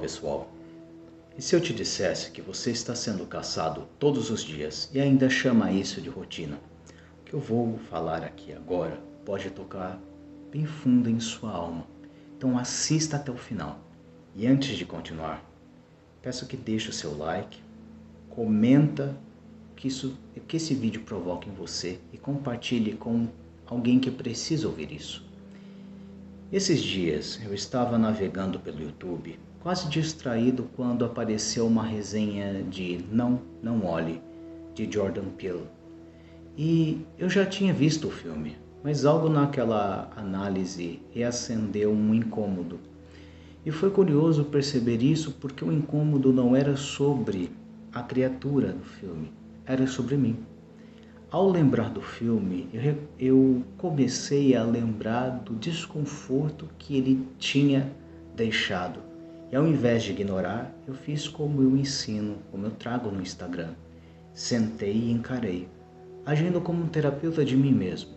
pessoal, e se eu te dissesse que você está sendo caçado todos os dias e ainda chama isso de rotina? O que eu vou falar aqui agora pode tocar bem fundo em sua alma, então assista até o final. E antes de continuar, peço que deixe o seu like, comenta que esse vídeo provoque em você e compartilhe com alguém que precisa ouvir isso. Esses dias eu estava navegando pelo YouTube, quase distraído quando apareceu uma resenha de Não Olhe, de Jordan Peele. E eu já tinha visto o filme, mas algo naquela análise reacendeu um incômodo. E foi curioso perceber isso porque o incômodo não era sobre a criatura do filme, era sobre mim. Ao lembrar do filme, eu comecei a lembrar do desconforto que ele tinha deixado. E ao invés de ignorar, eu fiz como eu ensino, como eu trago no Instagram. Sentei e encarei, agindo como um terapeuta de mim mesmo.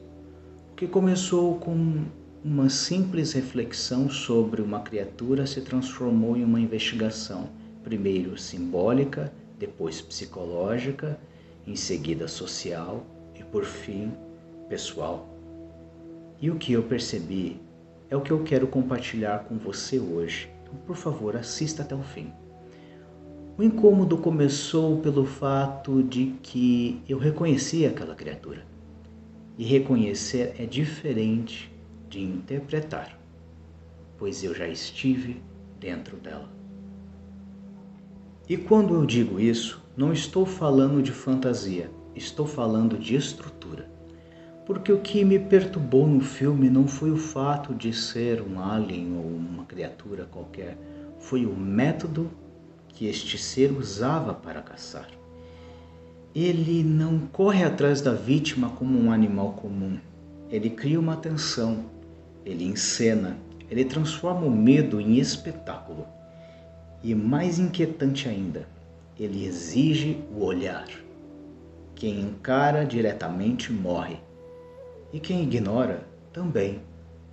O que começou com uma simples reflexão sobre uma criatura se transformou em uma investigação, primeiro simbólica, depois psicológica, em seguida social e por fim pessoal. E o que eu percebi é o que eu quero compartilhar com você hoje. Então, por favor, assista até o fim. O incômodo começou pelo fato de que eu reconheci aquela criatura. E reconhecer é diferente de interpretar, pois eu já estive dentro dela. E quando eu digo isso, não estou falando de fantasia, estou falando de estrutura. Porque o que me perturbou no filme não foi o fato de ser um alien ou uma criatura qualquer, foi o método que este ser usava para caçar. Ele não corre atrás da vítima como um animal comum. Ele cria uma tensão, ele encena, ele transforma o medo em espetáculo. E mais inquietante ainda, ele exige o olhar. Quem encara diretamente morre. E quem ignora também,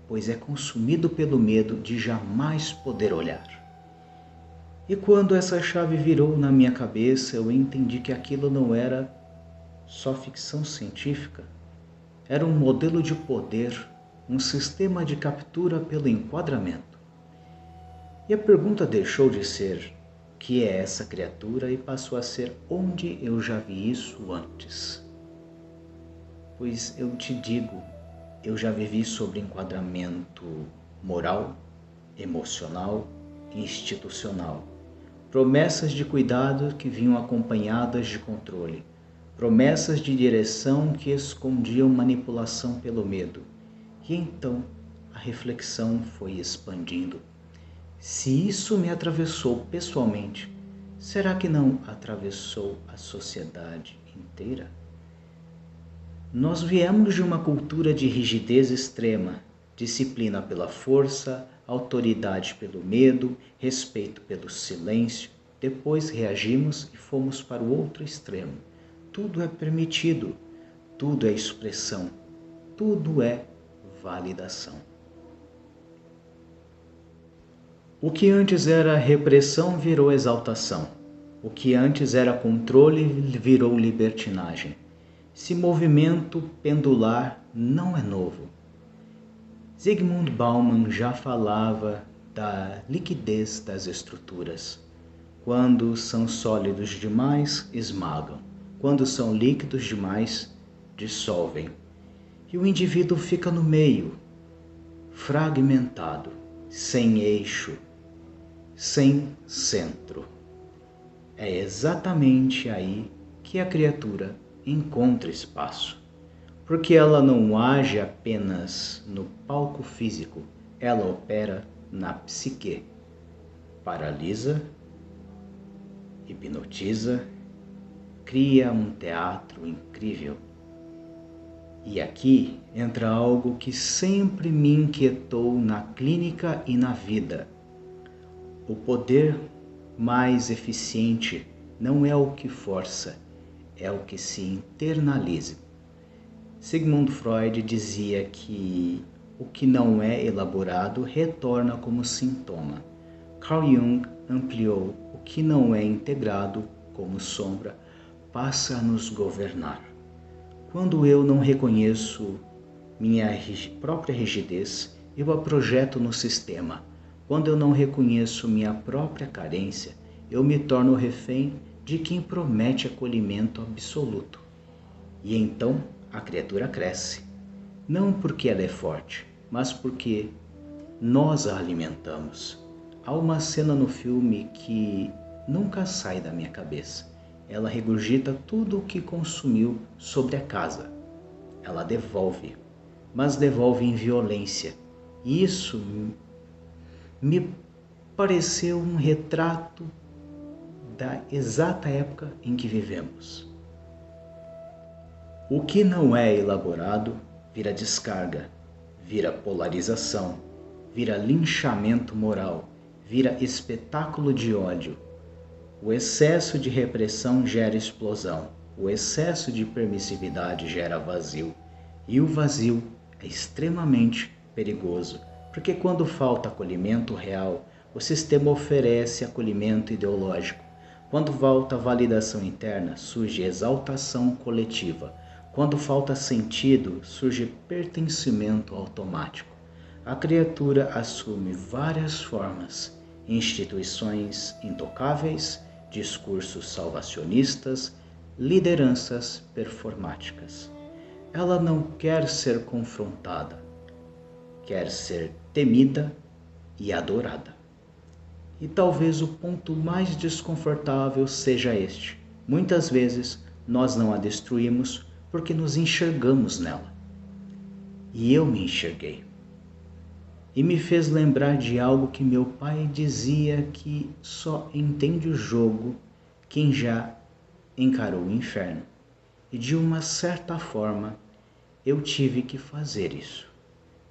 pois é consumido pelo medo de jamais poder olhar. E quando essa chave virou na minha cabeça, eu entendi que aquilo não era só ficção científica. Era um modelo de poder, um sistema de captura pelo enquadramento. E a pergunta deixou de ser o que é essa criatura e passou a ser onde eu já vi isso antes. Pois eu te digo, eu já vivi sobre enquadramento moral, emocional e institucional. Promessas de cuidado que vinham acompanhadas de controle. Promessas de direção que escondiam manipulação pelo medo. E então a reflexão foi expandindo. Se isso me atravessou pessoalmente, será que não atravessou a sociedade inteira? Nós viemos de uma cultura de rigidez extrema, disciplina pela força, autoridade pelo medo, respeito pelo silêncio. Depois reagimos e fomos para o outro extremo. Tudo é permitido, tudo é expressão, tudo é validação. O que antes era repressão virou exaltação. O que antes era controle virou libertinagem. Esse movimento pendular não é novo. Zygmunt Bauman já falava da liquidez das estruturas. Quando são sólidos demais, esmagam. Quando são líquidos demais, dissolvem. E o indivíduo fica no meio, fragmentado, sem eixo, sem centro. É exatamente aí que a criatura encontra espaço, porque ela não age apenas no palco físico, ela opera na psique, paralisa, hipnotiza, cria um teatro incrível. E aqui entra algo que sempre me inquietou na clínica e na vida. O poder mais eficiente não é o que força, é o que se internaliza. Sigmund Freud dizia que o que não é elaborado retorna como sintoma. Carl Jung ampliou. O que não é integrado como sombra passa a nos governar. Quando eu não reconheço minha própria rigidez, eu a projeto no sistema. Quando eu não reconheço minha própria carência, eu me torno refém de quem promete acolhimento absoluto. E então a criatura cresce, não porque ela é forte, mas porque nós a alimentamos. Há uma cena no filme que nunca sai da minha cabeça. Ela regurgita tudo o que consumiu sobre a casa. Ela devolve, mas devolve em violência. E isso me pareceu um retrato da exata época em que vivemos. O que não é elaborado vira descarga, vira polarização, vira linchamento moral, vira espetáculo de ódio. O excesso de repressão gera explosão, o excesso de permissividade gera vazio, e o vazio é extremamente perigoso, porque quando falta acolhimento real, o sistema oferece acolhimento ideológico. Quando falta validação interna, surge exaltação coletiva. Quando falta sentido, surge pertencimento automático. A criatura assume várias formas: instituições intocáveis, discursos salvacionistas, lideranças performáticas. Ela não quer ser confrontada, quer ser temida e adorada. E talvez o ponto mais desconfortável seja este: muitas vezes nós não a destruímos porque nos enxergamos nela. E eu me enxerguei. E me fez lembrar de algo que meu pai dizia, que só entende o jogo quem já encarou o inferno. E de uma certa forma eu tive que fazer isso.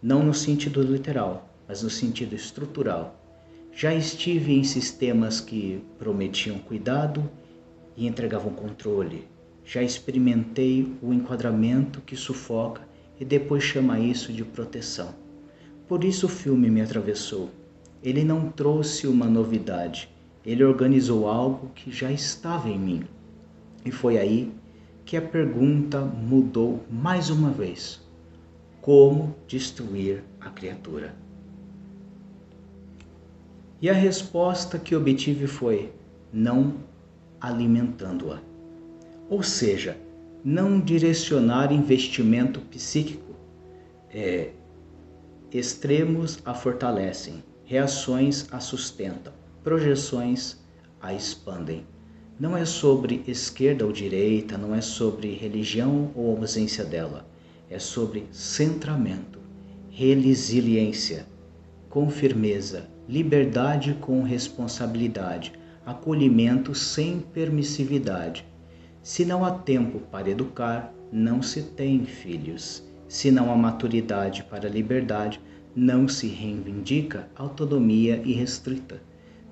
Não no sentido literal, mas no sentido estrutural. Já estive em sistemas que prometiam cuidado e entregavam controle. Já experimentei o enquadramento que sufoca e depois chama isso de proteção. Por isso o filme me atravessou. Ele não trouxe uma novidade, ele organizou algo que já estava em mim. E foi aí que a pergunta mudou mais uma vez: como destruir a criatura? E a resposta que obtive foi: não alimentando-a. Ou seja, não direcionar investimento psíquico. Extremos a fortalecem, reações a sustentam, projeções a expandem. Não é sobre esquerda ou direita, não é sobre religião ou ausência dela. É sobre centramento, resiliência, com firmeza, liberdade com responsabilidade, acolhimento sem permissividade. Se não há tempo para educar, não se tem filhos. Se não há maturidade para a liberdade, não se reivindica autonomia irrestrita.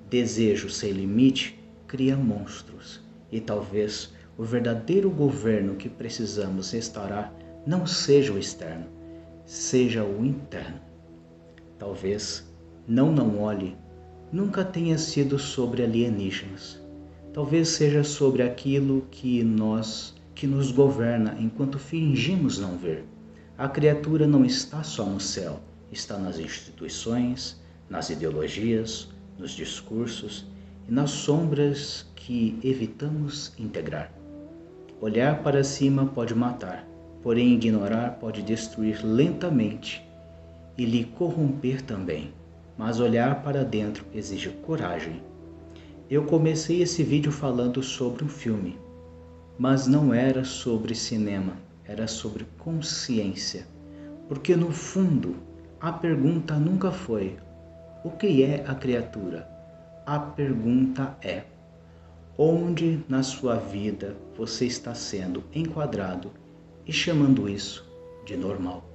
Desejo sem limite cria monstros. E talvez o verdadeiro governo que precisamos restaurar não seja o externo, seja o interno. Talvez não olhe nunca tenha sido sobre alienígenas. Talvez seja sobre aquilo que nos governa enquanto fingimos não ver. A criatura não está só no céu, está nas instituições, nas ideologias, nos discursos e nas sombras que evitamos integrar. Olhar para cima pode matar, porém ignorar pode destruir lentamente e lhe corromper também. Mas olhar para dentro exige coragem. Eu comecei esse vídeo falando sobre um filme, mas não era sobre cinema, era sobre consciência. Porque no fundo, a pergunta nunca foi: o que é a criatura? A pergunta é: onde na sua vida você está sendo enquadrado e chamando isso de normal?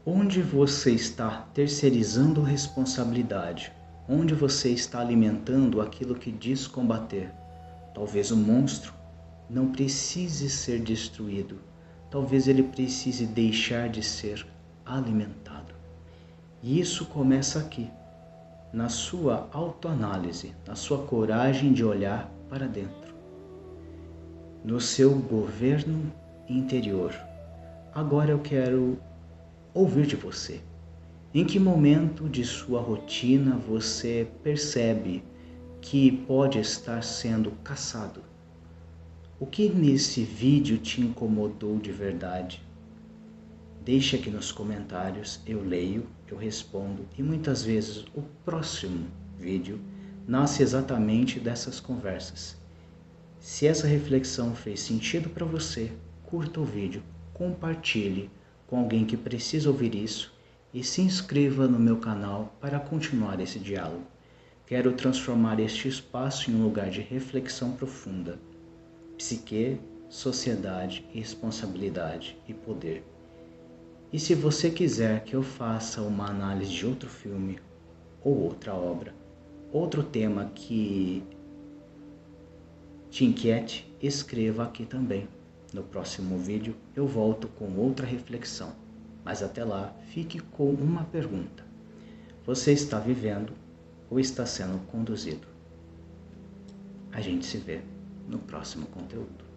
Onde você está terceirizando responsabilidade? Onde você está alimentando aquilo que diz combater? Talvez o monstro não precise ser destruído. Talvez ele precise deixar de ser alimentado. E isso começa aqui, na sua autoanálise, na sua coragem de olhar para dentro, no seu governo interior. Agora eu quero ouvir de você. Em que momento de sua rotina você percebe que pode estar sendo caçado? O que nesse vídeo te incomodou de verdade? Deixe aqui nos comentários, eu leio, eu respondo e muitas vezes o próximo vídeo nasce exatamente dessas conversas. Se essa reflexão fez sentido para você, curta o vídeo, compartilhe com alguém que precisa ouvir isso e se inscreva no meu canal para continuar esse diálogo. Quero transformar este espaço em um lugar de reflexão profunda. Psique, sociedade, responsabilidade e poder. E se você quiser que eu faça uma análise de outro filme ou outra obra, outro tema que te inquiete, escreva aqui também. No próximo vídeo eu volto com outra reflexão, mas até lá fique com uma pergunta. Você está vivendo ou está sendo conduzido? A gente se vê no próximo conteúdo.